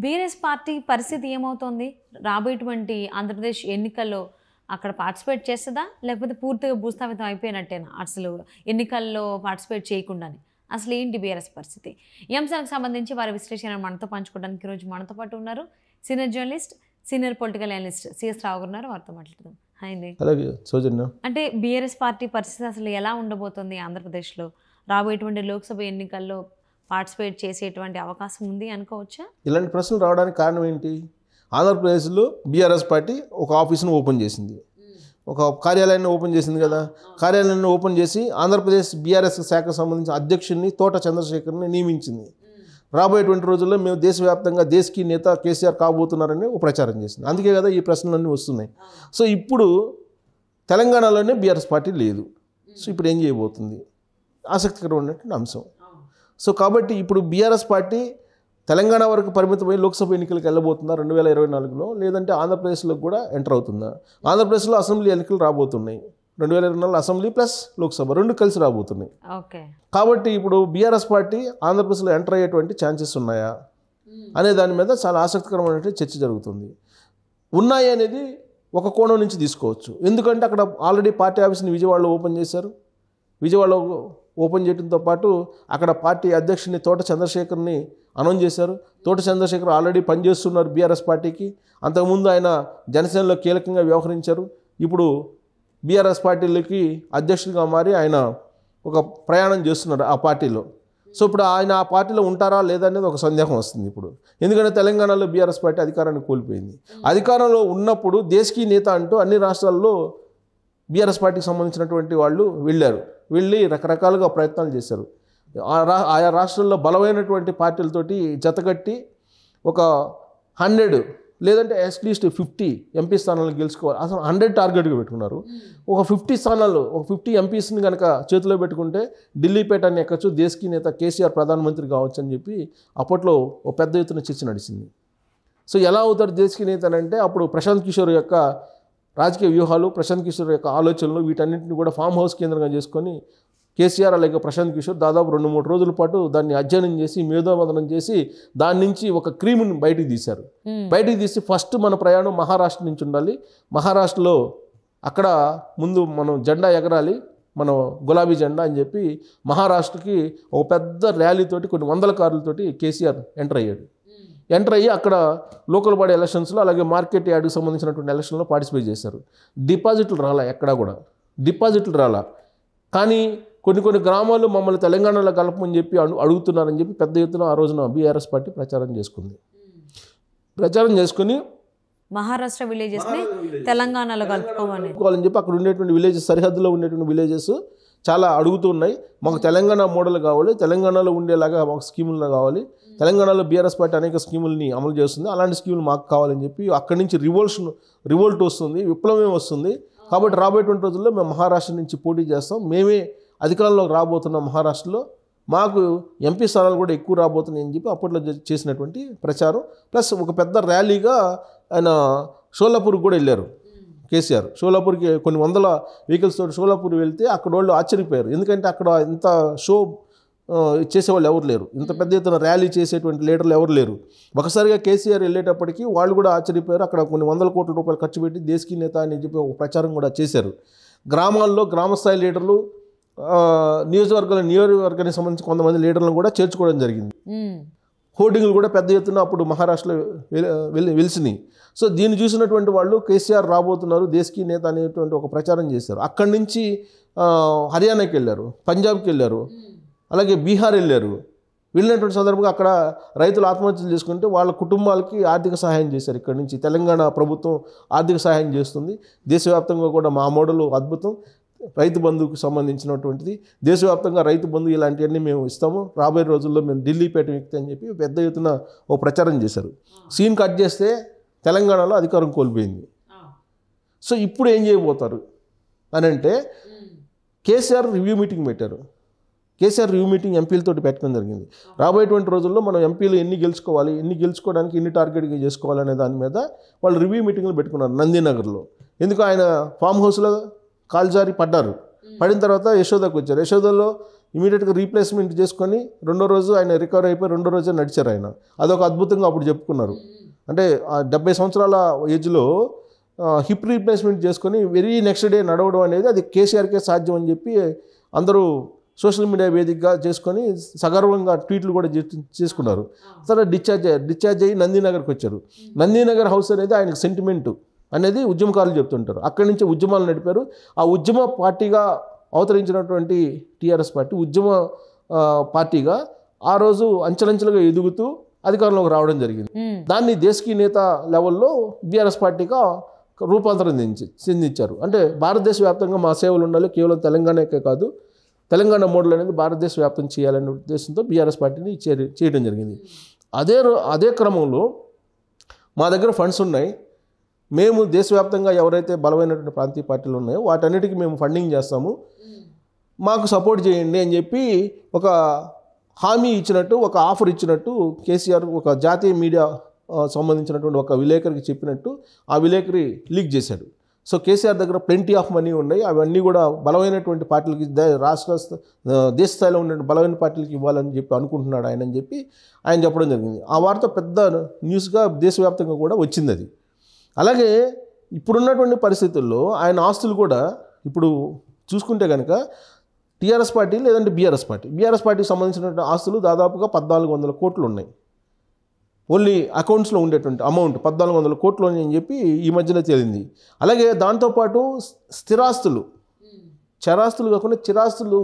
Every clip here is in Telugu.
బీఆర్ఎస్ పార్టీ పరిస్థితి ఏమవుతోంది? రాబోయేటువంటి ఆంధ్రప్రదేశ్ ఎన్నికల్లో అక్కడ పార్టిసిపేట్ చేస్తదా? లేకపోతే పూర్తిగా భూస్థాపితం అయిపోయినట్టేనా అసలు ఎన్నికల్లో పార్టిసిపేట్ చేయకుండానే? అసలు ఏంటి బీఆర్ఎస్ పరిస్థితి? ఈ అంశానికి సంబంధించి వారి విశ్లేషణ మనతో పంచుకోవడానికి ఈరోజు మనతో పాటు ఉన్నారు senior journalist, senior political analyst CS Rao గారు ఉన్నారు. వారితో మాట్లాడదాం. హాయ్ అండి. అలాగే సౌజన్య. అంటే బీఆర్ఎస్ పార్టీ పరిస్థితి అసలు ఎలా ఉండబోతుంది ఆంధ్రప్రదేశ్లో? రాబోయేటువంటి లోక్సభ ఎన్నికల్లో పార్టిసిపేట్ చేసేటువంటి అవకాశం ఉంది అనుకోవచ్చా? ఇలాంటి ప్రశ్నలు రావడానికి కారణం ఏంటి? ఆంధ్రప్రదేశ్లో బీఆర్ఎస్ పార్టీ ఒక ఆఫీసును ఓపెన్ చేసింది, ఒక కార్యాలయాన్ని ఓపెన్ చేసింది కదా. కార్యాలయాన్ని ఓపెన్ చేసి ఆంధ్రప్రదేశ్ బీఆర్ఎస్ శాఖకు సంబంధించిన అధ్యక్షుడిని తోట చంద్రశేఖర్ని నియమించింది. రాబోయేటువంటి రోజుల్లో మేము దేశవ్యాప్తంగా దేశకి నేత కేసీఆర్ కాబోతున్నారని ఒక ప్రచారం చేసింది. అందుకే కదా ఈ ప్రశ్నలన్నీ వస్తున్నాయి. సో ఇప్పుడు తెలంగాణలోనే బీఆర్ఎస్ పార్టీ లేదు. సో ఇప్పుడు ఏం చేయబోతుంది? ఆసక్తికరమైనటువంటి అంశం. సో కాబట్టి ఇప్పుడు బీఆర్ఎస్ పార్టీ తెలంగాణ వరకు పరిమితమై లోక్సభ ఎన్నికలకు వెళ్ళబోతుందా 2024లో, లేదంటే ఆంధ్రప్రదేశ్లోకి కూడా ఎంటర్ అవుతుందా? ఆంధ్రప్రదేశ్లో అసెంబ్లీ ఎన్నికలు రాబోతున్నాయి. 2024 అసెంబ్లీ ప్లస్ లోక్సభ రెండు కలిసి రాబోతున్నాయి. కాబట్టి ఇప్పుడు బీఆర్ఎస్ పార్టీ ఆంధ్రప్రదేశ్లో ఎంటర్ అయ్యేటువంటి ఛాన్సెస్ ఉన్నాయా అనే దాని మీద చాలా ఆసక్తికరమైనటువంటి చర్చ జరుగుతుంది. ఉన్నాయి అనేది ఒక కోణం నుంచి తీసుకోవచ్చు. ఎందుకంటే అక్కడ ఆల్రెడీ పార్టీ ఆఫీస్ని విజయవాడలో ఓపెన్ చేశారు. విజయవాడలో ఓపెన్ చేయడంతో పాటు అక్కడ పార్టీ అధ్యక్షుడిని తోట చంద్రశేఖర్ని అనౌన్స్ చేశారు. తోట చంద్రశేఖర్ ఆల్రెడీ పనిచేస్తున్నారు బీఆర్ఎస్ పార్టీకి. అంతకుముందు ఆయన జనసేనలో కీలకంగా వ్యవహరించారు. ఇప్పుడు బీఆర్ఎస్ పార్టీలకి అధ్యక్షుడిగా మారి ఆయన ఒక ప్రయాణం చేస్తున్నారు ఆ పార్టీలో. సో ఇప్పుడు ఆయన ఆ పార్టీలో ఉంటారా లేదా అనేది ఒక సందేహం వస్తుంది ఇప్పుడు. ఎందుకంటే తెలంగాణలో బీఆర్ఎస్ పార్టీ అధికారాన్ని కోల్పోయింది. అధికారంలో ఉన్నప్పుడు దేశకీ నేత అంటూ అన్ని రాష్ట్రాల్లో బీఆర్ఎస్ పార్టీకి సంబంధించినటువంటి వాళ్ళు వెళ్ళి రకరకాలుగా ప్రయత్నాలు చేశారు. ఆయా రాష్ట్రాల్లో బలమైనటువంటి పార్టీలతోటి జతగట్టి ఒక 100 లేదంటే అట్లీస్ట్ 50 ఎంపీ స్థానాలను గెలుచుకోవాలి. అసలు 100 టార్గెట్గా పెట్టుకున్నారు. ఒక 50 స్థానాల్లో ఒక 50 ఎంపీస్ని కనుక చేతిలో పెట్టుకుంటే ఢిల్లీ పేటాన్ని ఎక్కచ్చు, దేశకీ నేత కేసీఆర్ ప్రధానమంత్రి కావచ్చు అని చెప్పి అప్పట్లో ఒక పెద్ద ఎత్తున చర్చ నడిచింది. సో ఎలా అవుతారు దేశకీ నేత అంటే అప్పుడు ప్రశాంత్ కిషోర్ యొక్క రాజకీయ వ్యూహాలు, ప్రశాంత్ కిషోర్ యొక్క ఆలోచనలు వీటన్నింటిని కూడా ఫామ్ హౌస్ కేంద్రంగా చేసుకొని కేసీఆర్ అలాగే ప్రశాంత్ కిషోర్ దాదాపు 2-3 రోజుల పాటు దాన్ని అధ్యయనం చేసి మేధోమథనం చేసి దాని నుంచి ఒక క్రీమ్ని బయటికి తీశారు. బయటికి తీసి ఫస్ట్ మన ప్రయాణం మహారాష్ట్ర నుంచి ఉండాలి. మహారాష్ట్రలో అక్కడ ముందు మనం జెండా ఎగరాలి, మన గులాబీ జెండా అని చెప్పి మహారాష్ట్రకి ఒక పెద్ద ర్యాలీతోటి కొన్ని వందల కార్లతోటి కేసీఆర్ ఎంటర్ అయ్యి అక్కడ లోకల్ బాడీ ఎలక్షన్స్లో అలాగే మార్కెట్ యార్డ్కి సంబంధించినటువంటి ఎలక్షన్లో పార్టిసిపేట్ చేశారు. డిపాజిట్లు రాలా, ఎక్కడా కూడా డిపాజిట్లు రాలా. కానీ కొన్ని గ్రామాలు మమ్మల్ని తెలంగాణలో కలపమని చెప్పి అడుగుతున్నారని చెప్పి పెద్ద ఎత్తున ఆ రోజున బీఆర్ఎస్ పార్టీ ప్రచారం చేసుకుని మహారాష్ట్ర విలేజెస్ని తెలంగాణలో కలుపుకోవాలని చెప్పి అక్కడ ఉండేటువంటి విలేజెస్, సరిహద్దులో ఉండేటువంటి విలేజెస్ చాలా అడుగుతున్నాయి. మాకు తెలంగాణ మోడల్ కావాలి, తెలంగాణలో ఉండేలాగా మాకు స్కీములు కావాలి, తెలంగాణలో బీఆర్ఎస్ పార్టీ అనేక స్కీములని అమలు చేస్తుంది, అలాంటి స్కీములు మాకు కావాలని చెప్పి అక్కడి నుంచి రివోల్ట్ వస్తుంది, విప్లవం వస్తుంది. కాబట్టి రాబోయేటువంటి రోజుల్లో మేము మహారాష్ట్ర నుంచి పోటీ చేస్తాం, మేమే అధికారంలోకి రాబోతున్నాం మహారాష్ట్రలో, మాకు ఎంపీ స్థానాలు కూడా ఎక్కువ రాబోతున్నాయి అని చెప్పి అప్పట్లో చేసినటువంటి ప్రచారం. ప్లస్ ఒక పెద్ద ర్యాలీగా ఆయన షోలాపూర్కి కూడా వెళ్ళారు కేసీఆర్. షోలాపూర్కి కొన్ని వందల వెహికల్స్ తోటి షోలాపూర్ వెళ్తే అక్కడ వాళ్ళు ఆశ్చర్యపోయారు. ఎందుకంటే అక్కడ ఇంత షో చేసేవాళ్ళు ఎవరు లేరు, ఇంత పెద్ద ఎత్తున ర్యాలీ చేసేటువంటి లీడర్లు ఎవరు లేరు. ఒకసారిగా కేసీఆర్ వెళ్ళేటప్పటికి వాళ్ళు కూడా ఆశ్చర్యపోయారు. అక్కడ కొన్ని వందల కోట్ల రూపాయలు ఖర్చు పెట్టి దేశకీ నేత అని చెప్పి ఒక ప్రచారం కూడా చేశారు. గ్రామాల్లో గ్రామస్థాయి లీడర్లు, నియోజకవర్గానికి సంబంధించి కొంతమంది లీడర్లను కూడా చేర్చుకోవడం జరిగింది. హోర్డింగ్లు కూడా పెద్ద ఎత్తున అప్పుడు మహారాష్ట్రలో వెలిసినాయి. సో దీన్ని చూసినటువంటి వాళ్ళు కేసీఆర్ రాబోతున్నారు దేశకీ నేత అనేటువంటి ఒక ప్రచారం చేశారు. అక్కడి నుంచి హర్యానాకి వెళ్ళారు, పంజాబ్కి వెళ్ళారు, అలాగే బీహార్ వెళ్ళినటువంటి సందర్భంగా అక్కడ రైతులు ఆత్మహత్యలు చేసుకుంటే వాళ్ళ కుటుంబాలకి ఆర్థిక సహాయం చేశారు. ఇక్కడ నుంచి తెలంగాణ ప్రభుత్వం ఆర్థిక సహాయం చేస్తుంది. దేశవ్యాప్తంగా కూడా మా మోడల్ అద్భుతం, రైతు బంధుకు సంబంధించినటువంటిది, దేశవ్యాప్తంగా రైతు బంధు ఇలాంటివన్నీ మేము ఇస్తాము, రాబోయే రోజుల్లో మేము ఢిల్లీ పేట వ్యక్తి అని చెప్పి పెద్ద ఎత్తున ఓ ప్రచారం చేశారు. సీన్ కట్ చేస్తే తెలంగాణలో అధికారం కోల్పోయింది. సో ఇప్పుడు ఏం చేయబోతారు అని అంటే కేసీఆర్ రివ్యూ మీటింగ్ పెట్టారు. కేసీఆర్ రివ్యూ మీటింగ్ ఎంపీలతోటి పెట్టడం జరిగింది. రాబోయేటువంటి రోజుల్లో మనం ఎంపీలు ఎన్ని గెలుచుకోవడానికి ఎన్ని టార్గెట్గా చేసుకోవాలనే దాని మీద వాళ్ళు రివ్యూ మీటింగ్లు పెట్టుకున్నారు నందినగర్లో. ఎందుకు ఆయన ఫామ్ హౌస్లో కాల్జారి పడ్డారు. పడిన తర్వాత యశోదకు వచ్చారు. యశోదలో ఇమీడియట్గా రీప్లేస్మెంట్ చేసుకొని రెండో రోజు ఆయన రికవర్ అయిపోయి రెండో రోజే నడిచారు ఆయన. అదొక అద్భుతంగా అప్పుడు చెప్పుకున్నారు. అంటే 70 సంవత్సరాల ఏజ్లో హిప్ రీప్లేస్మెంట్ చేసుకొని వెరీ నెక్స్ట్ డే నడవడం అనేది అది కేసీఆర్కే సాధ్యం అని చెప్పి అందరూ సోషల్ మీడియా వేదికగా చేసుకొని సగర్వంగా ట్వీట్లు కూడా చేసుకున్నారు. తర్వాత డిశ్చార్జ్ అయ్యి నందీనగర్కి వచ్చారు. నందీనగర్ హౌస్ అనేది ఆయనకు సెంటిమెంటు అనేది ఉద్యమకారులు చెప్తుంటారు. అక్కడి నుంచి ఉద్యమాలు నడిపారు. ఆ ఉద్యమ పార్టీగా అవతరించినటువంటి టీఆర్ఎస్ పార్టీ ఉద్యమ పార్టీగా ఆ రోజు అంచెలంచెలుగా ఎదుగుతూ అధికారంలోకి రావడం జరిగింది. దాన్ని దేశీయ నేత లెవెల్లో బీఆర్ఎస్ పార్టీగా రూపాంతరం చెందించారు. అంటే భారతదేశ వ్యాప్తంగా మా సేవలు ఉండాలి, కేవలం తెలంగాణకే కాదు, తెలంగాణ మోడల్ అనేది భారతదేశ వ్యాప్తం చేయాలనే ఉద్దేశంతో బీఆర్ఎస్ పార్టీని చేయడం జరిగింది. అదే క్రమంలో మా దగ్గర ఫండ్స్ ఉన్నాయి, మేము దేశవ్యాప్తంగా ఎవరైతే బలమైనటువంటి ప్రాంతీయ పార్టీలు ఉన్నాయో వాటన్నిటికీ మేము ఫండింగ్ చేస్తాము, మాకు సపోర్ట్ చేయండి అని చెప్పి ఒక హామీ ఇచ్చినట్టు, ఒక ఆఫర్ ఇచ్చినట్టు కేసీఆర్ ఒక జాతీయ మీడియా సంబంధించినటువంటి ఒక విలేకరికి చెప్పినట్టు ఆ విలేకరి లీక్ చేశాడు. సో కేసీఆర్ దగ్గర ప్లెంటీ ఆఫ్ మనీ ఉన్నాయి, అవన్నీ కూడా బలమైనటువంటి పార్టీలకి దేశ స్థాయిలో ఉన్న బలమైన పార్టీలకి ఇవ్వాలని చెప్పి అనుకుంటున్నాడు ఆయన అని చెప్పి ఆయన చెప్పడం జరిగింది. ఆ వార్త పెద్ద న్యూస్గా దేశవ్యాప్తంగా కూడా వచ్చింది అది. అలాగే ఇప్పుడున్నటువంటి పరిస్థితుల్లో ఆయన ఆస్తులు కూడా ఇప్పుడు చూసుకుంటే కనుక టీఆర్ఎస్ పార్టీ లేదంటే బీఆర్ఎస్ పార్టీకి సంబంధించినటువంటి ఆస్తులు దాదాపుగా 1400 కోట్లు ఉన్నాయి. ఓన్లీ అకౌంట్స్లో ఉండేటువంటి అమౌంట్ 1400 కోట్లు అని చెప్పి ఈ మధ్యలో తేలింది. అలాగే దాంతోపాటు స్థిరాస్తులు, చరాస్తులు కాకుండా చిరాస్తులు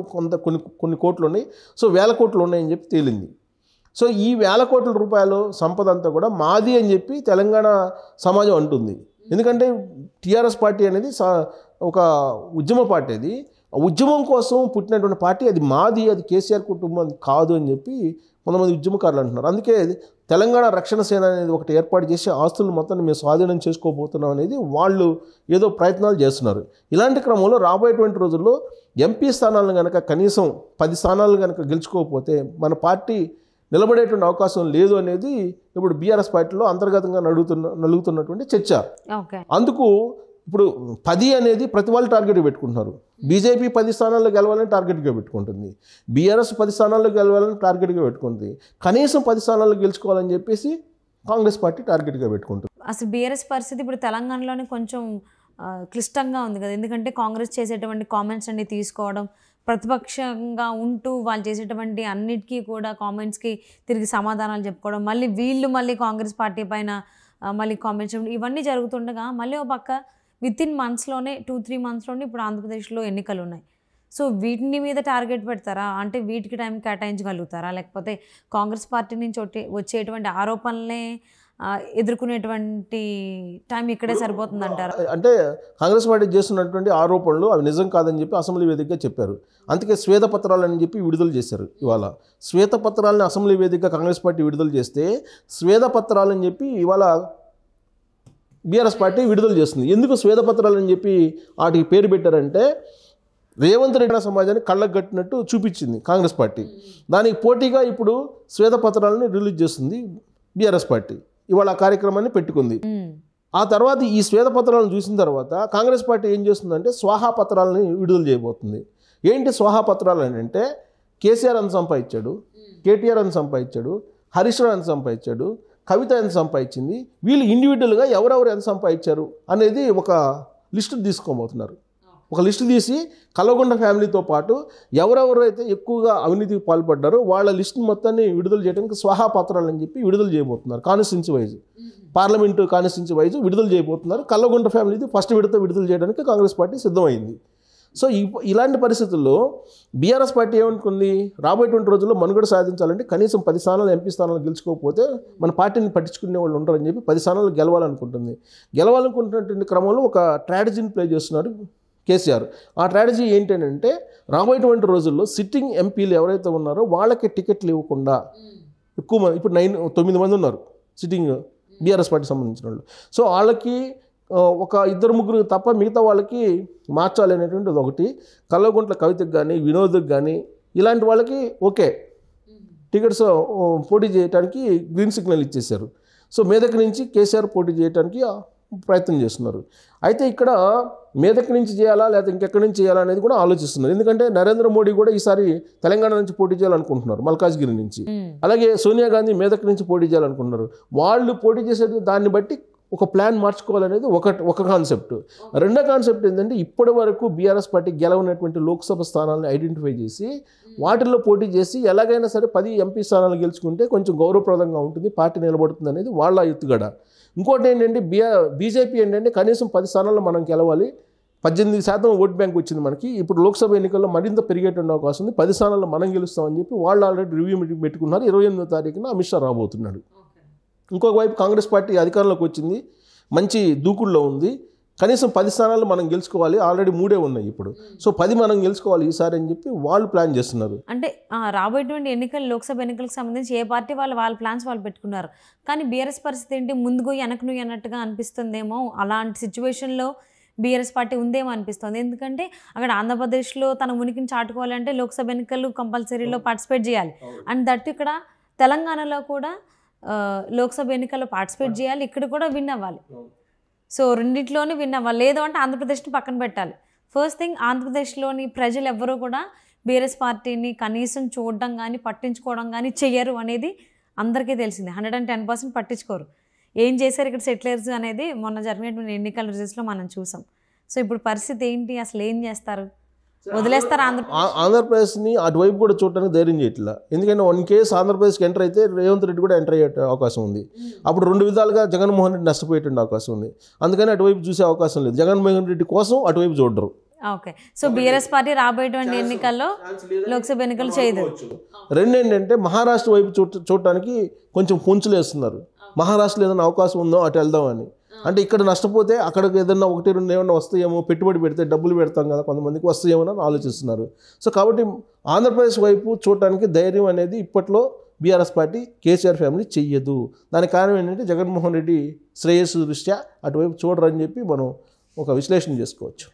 కొన్ని కోట్లు ఉన్నాయి. సో 1000 కోట్లు ఉన్నాయని చెప్పి తేలింది. సో ఈ 1000 కోట్ల రూపాయల సంపద అంతా కూడా మాది అని చెప్పి తెలంగాణ సమాజం అంటుంది. ఎందుకంటే టీఆర్ఎస్ పార్టీ అనేది ఒక ఉద్యమ పార్టీ, అది ఉద్యమం కోసం పుట్టినటువంటి పార్టీ, అది మాది, అది కేసీఆర్ కుటుంబం కాదు అని చెప్పి కొంతమంది ఉద్యమకారులు అంటున్నారు. అందుకే తెలంగాణ రక్షణ సేన అనేది ఒకటి ఏర్పాటు చేసి ఆస్తులు మొత్తాన్ని మేము స్వాధీనం చేసుకోబోతున్నాం అనేది వాళ్ళు ఏదో ప్రయత్నాలు చేస్తున్నారు. ఇలాంటి క్రమంలో రాబోయేటువంటి రోజుల్లో ఎంపీ స్థానాలను కనుక కనీసం 10 స్థానాలు కనుక గెలుచుకోకపోతే మన పార్టీ నిలబడేటువంటి అవకాశం లేదు అనేది ఇప్పుడు బీఆర్ఎస్ పార్టీలో అంతర్గతంగా నలుగుతున్నటువంటి చర్చ. అందుకు ఇప్పుడు 10 అనేది ప్రతి వాళ్ళు టార్గెట్గా పెట్టుకుంటున్నారు. బీజేపీ 10 స్థానాల్లో గెలవాలని టార్గెట్గా పెట్టుకుంటుంది, బీఆర్ఎస్ 10 స్థానాల్లో గెలవాలని టార్గెట్గా పెట్టుకుంటుంది, కనీసం 10 స్థానాల్లో గెలుచుకోవాలని చెప్పేసి కాంగ్రెస్ పార్టీ టార్గెట్గా పెట్టుకుంటుంది. అసలు బీఆర్ఎస్ పరిస్థితి ఇప్పుడు తెలంగాణలోనే కొంచెం క్లిష్టంగా ఉంది కదా, ఎందుకంటే కాంగ్రెస్ చేసేటువంటి కామెంట్స్ అన్ని తీసుకోవడం, ప్రతిపక్షంగా ఉంటూ వాళ్ళు చేసేటువంటి అన్నిటికీ కూడా కామెంట్స్కి తిరిగి సమాధానాలు చెప్పుకోవడం, మళ్ళీ కాంగ్రెస్ పార్టీ పైన మళ్ళీ కామెంట్స్ ఇవన్నీ జరుగుతుండగా మళ్ళీ ఒక పక్క వితిన్ మంత్స్లోనే 2-3 మంత్స్లోనే ఇప్పుడు ఆంధ్రప్రదేశ్లో ఎన్నికలు ఉన్నాయి. సో వీటిని మీద టార్గెట్ పెడతారా, అంటే వీటికి టైం కేటాయించగలుగుతారా, లేకపోతే కాంగ్రెస్ పార్టీ నుంచి వచ్చేటువంటి ఆరోపణలే ఎదుర్కొనేటువంటి టైం ఇక్కడే సరిపోతుంది అంటారా? అంటే కాంగ్రెస్ పార్టీ చేస్తున్నటువంటి ఆరోపణలు అవి నిజం కాదని చెప్పి అసెంబ్లీ వేదికగా చెప్పారు. అందుకే శ్వేతపత్రాలు అని చెప్పి విడుదల చేశారు. ఇవాళ శ్వేతపత్రాలని అసెంబ్లీ వేదికగా కాంగ్రెస్ పార్టీ విడుదల చేస్తే శ్వేతపత్రాలు అని చెప్పి ఇవాళ బీఆర్ఎస్ పార్టీ విడుదల చేస్తుంది. ఎందుకు శ్వేతపత్రాలు అని చెప్పి వాటికి పేరు పెట్టారంటే రేవంత్ రెడ్డి సమాజాన్ని కళ్ళకు కట్టినట్టు చూపించింది కాంగ్రెస్ పార్టీ. దానికి పోటీగా ఇప్పుడు శ్వేతపత్రాలను రిలీజ్ చేస్తుంది బీఆర్ఎస్ పార్టీ. ఇవాళ ఆ కార్యక్రమాన్ని పెట్టుకుంది. ఆ తర్వాత ఈ శ్వేతపత్రాలను చూసిన తర్వాత కాంగ్రెస్ పార్టీ ఏం చేస్తుందంటే స్వాహా పత్రాలని విడుదల చేయబోతుంది. ఏంటి స్వాహా పత్రాలు అని అంటే కేసీఆర్ అని సంపాదించాడు, కేటీఆర్ అని సంపాదించాడు, హరీష్ రావు అని సంపాదించాడు, కవిత ఎంత సంపాదించింది, వీళ్ళు ఇండివిజువల్గా ఎవరెవరు ఎంత సంపాదించారు అనేది ఒక లిస్టు తీసుకోబోతున్నారు. ఒక లిస్టు తీసి కల్వకుంట్ల ఫ్యామిలీతో పాటు ఎవరెవరైతే ఎక్కువగా అవినీతికి పాల్పడ్డారో వాళ్ళ లిస్టుని మొత్తాన్ని విడుదల చేయడానికి స్వాహా పత్రాలు అని చెప్పి విడుదల చేయబోతున్నారు. Constituency wise, parliament constituency wise విడుదల చేయబోతున్నారు. కల్వకుంట్ల ఫ్యామిలీది ఫస్ట్ విడుదల చేయడానికి కాంగ్రెస్ పార్టీ సిద్ధమైంది. సో ఇలాంటి పరిస్థితుల్లో బీఆర్ఎస్ పార్టీ ఏమనుకుంది, రాబోయేటువంటి రోజుల్లో మనుగడ సాధించాలంటే కనీసం 10 స్థానాలు ఎంపీ స్థానాలు గెలుచుకోకపోతే మన పార్టీని పట్టించుకునే వాళ్ళు ఉంటారని చెప్పి 10 స్థానాలు గెలవాలనుకుంటుంది. గెలవాలనుకుంటున్నటువంటి క్రమంలో ఒక స్ట్రాటజీని ప్లే చేస్తున్నారు కేసీఆర్. ఆ స్ట్రాటజీ ఏంటంటే రాబోయేటువంటి రోజుల్లో సిట్టింగ్ ఎంపీలు ఎవరైతే ఉన్నారో వాళ్ళకి టికెట్లు ఇవ్వకుండా ఎక్కువ మంది, ఇప్పుడు 9 మంది ఉన్నారు సిట్టింగ్ బీఆర్ఎస్ పార్టీకి సంబంధించిన వాళ్ళు. సో వాళ్ళకి ఒక 2-3 తప్ప మిగతా వాళ్ళకి మార్చాలి అనేటువంటిది ఒకటి. కల్వకుంట్ల కవితకు కానీ వినోద్కి కానీ ఇలాంటి వాళ్ళకి ఓకే టికెట్స్ పోటీ చేయడానికి గ్రీన్ సిగ్నల్ ఇచ్చేశారు. సో మీదకి నుంచి కేసీఆర్ పోటీ చేయడానికి ప్రయత్నం చేస్తున్నారు. అయితే ఇక్కడ మీదకి నుంచి చేయాలా లేకపోతే ఇంకెక్కడి నుంచి చేయాలా అనేది కూడా ఆలోచిస్తున్నారు. ఎందుకంటే నరేంద్ర మోడీ కూడా ఈసారి తెలంగాణ నుంచి పోటీ చేయాలనుకుంటున్నారు, మల్కాజ్గిరి నుంచి. అలాగే సోనియా గాంధీ మీదకి నుంచి పోటీ చేయాలనుకుంటున్నారు. వాళ్ళు పోటీ చేసేది దాన్ని బట్టి ఒక ప్లాన్ మార్చుకోవాలనేది ఒక కాన్సెప్ట్. రెండో కాన్సెప్ట్ ఏంటంటే ఇప్పటి వరకు బీఆర్ఎస్ పార్టీ గెలవనటువంటి లోక్సభ స్థానాలను ఐడెంటిఫై చేసి వాటిల్లో పోటీ చేసి ఎలాగైనా సరే 10 ఎంపీ స్థానాలు గెలుచుకుంటే కొంచెం గౌరవప్రదంగా ఉంటుంది, పార్టీ నిలబడుతుంది అనేది వాళ్ళ ఎత్తుగడ. ఇంకోటి ఏంటంటే బీజేపీ ఏంటంటే కనీసం 10 స్థానాల్లో మనం గెలవాలి, 18% ఓట్ బ్యాంక్ వచ్చింది మనకి, ఇప్పుడు లోక్సభ ఎన్నికల్లో మరింత పెరిగేటువంటి అవకాశం ఉంది, 10 స్థానాల్లో మనం గెలుస్తామని చెప్పి వాళ్ళు ఆల్రెడీ రివ్యూ మీటింగ్ పెట్టుకున్నారు. 28వ తారీఖున అమిత్ షా రాబోతున్నాడు. ఇంకొక వైపు కాంగ్రెస్ పార్టీ అధికారంలోకి వచ్చింది, మంచి దూకుడులో ఉంది, కనీసం 10 స్థానాలు మనం గెలుచుకోవాలి, ఆల్రెడీ 3 ఉన్నాయి ఇప్పుడు, సో 10 మనం గెలుచుకోవాలి ఈసారి అని చెప్పి వాళ్ళు ప్లాన్ చేస్తున్నారు. అంటే రాబోయేటువంటి ఎన్నికలు, లోక్సభ ఎన్నికలకు సంబంధించి ఏ పార్టీ వాళ్ళ ప్లాన్స్ వాళ్ళు పెట్టుకున్నారు. కానీ బీఆర్ఎస్ పరిస్థితి ఏంటి, ముందుకు వెనకను అన్నట్టుగా అనిపిస్తుందేమో. అలాంటి సిచ్యువేషన్లో బీఆర్ఎస్ పార్టీ ఉందేమో అనిపిస్తుంది. ఎందుకంటే అక్కడ ఆంధ్రప్రదేశ్లో తన ఉనికిని చాటుకోవాలంటే లోక్సభ ఎన్నికలు కంపల్సరీలో పార్టిసిపేట్ చేయాలి. అండ్ దట్ ఇక్కడ తెలంగాణలో కూడా లోక్సభ ఎన్నికల్లో పార్టిసిపేట్ చేయాలి, ఇక్కడ కూడా విన్ అవ్వాలి. సో రెండింటిలోనే విన్ అవ్వాలి, లేదు అంటే ఆంధ్రప్రదేశ్ని పక్కన పెట్టాలి. ఫస్ట్ థింగ్, ఆంధ్రప్రదేశ్లోని ప్రజలు ఎవ్వరూ కూడా బీఆర్ఎస్ పార్టీని కనీసం చూడడం కానీ పట్టించుకోవడం కానీ చెయ్యరు అనేది అందరికీ తెలిసింది. 110% పట్టించుకోరు. ఏం చేశారు ఇక్కడ సెటిలర్స్ అనేది మొన్న జరిగినటువంటి ఎన్నికల రిజల్ట్స్లో మనం చూసాం. సో ఇప్పుడు పరిస్థితి ఏంటి, అసలు ఏం చేస్తారు, వదిలేస్తారు ఆంధ్రప్రదేశ్ని అటువైపు కూడా చూడడానికి ధైర్యం చేయట్లా. ఎందుకంటే వన్ కేసు ఆంధ్రప్రదేశ్కి ఎంటర్ అయితే రేవంత్ రెడ్డి కూడా ఎంటర్ అయ్యే అవకాశం ఉంది. అప్పుడు 2 విధాలుగా జగన్మోహన్ రెడ్డి నష్టపోయేటువంటి అవకాశం ఉంది. అందుకని అటువైపు చూసే అవకాశం లేదు. జగన్మోహన్ రెడ్డి కోసం అటువైపు చూడరు. ఓకే, సో బీఆర్ఎస్ పార్టీ రాబోయేటువంటి ఎన్నికల్లో లోక్సభ ఎన్నికలు చేయదు. రెండేంటంటే మహారాష్ట్ర వైపు చూడటానికి కొంచెం పొంచులు వేస్తున్నారు. మహారాష్ట్రలో ఏదైనా అవకాశం ఉందో అటు వెళ్దామని. అంటే ఇక్కడ నష్టపోతే అక్కడికి ఏదన్నా 1-2 ఏమన్నా వస్తాయేమో, పెట్టుబడి పెడితే డబ్బులు పెడతాం కదా, కొంతమందికి వస్తాయేమో అని ఆలోచిస్తున్నారు. సో కాబట్టి ఆంధ్రప్రదేశ్ వైపు చూడటానికి ధైర్యం అనేది ఇప్పట్లో బీఆర్ఎస్ పార్టీ, కేసీఆర్ ఫ్యామిలీ చెయ్యదు. దానికి కారణం ఏంటంటే జగన్మోహన్ రెడ్డి శ్రేయస్సు దృష్ట్యా అటువైపు చూడరని చెప్పి మనం ఒక విశ్లేషణ చేసుకోవచ్చు.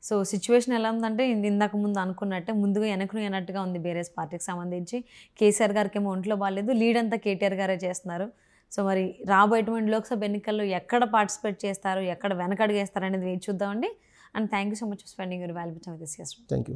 సో సిచ్యువేషన్ ఎలా ఉందంటే ఇందాక ముందు అనుకున్నట్టే ముందుగా వెనక్కి ఉంది బీఆర్ఎస్ పార్టీకి సంబంధించి. కేసీఆర్ గారికి ఏమో ఒంట్లో బాగాలేదు, లీడ్ అంతా కేటీఆర్ గారే చేస్తున్నారు. సో మరి రాబోయేటువంటి లోక్సభ ఎన్నికల్లో ఎక్కడ పార్టిసిపేట్ చేస్తారు, ఎక్కడ వెనకడుగేస్తారు అనేది వేచి చూద్దామండి. And thank you so much for spending your valuable time with us. Thank you.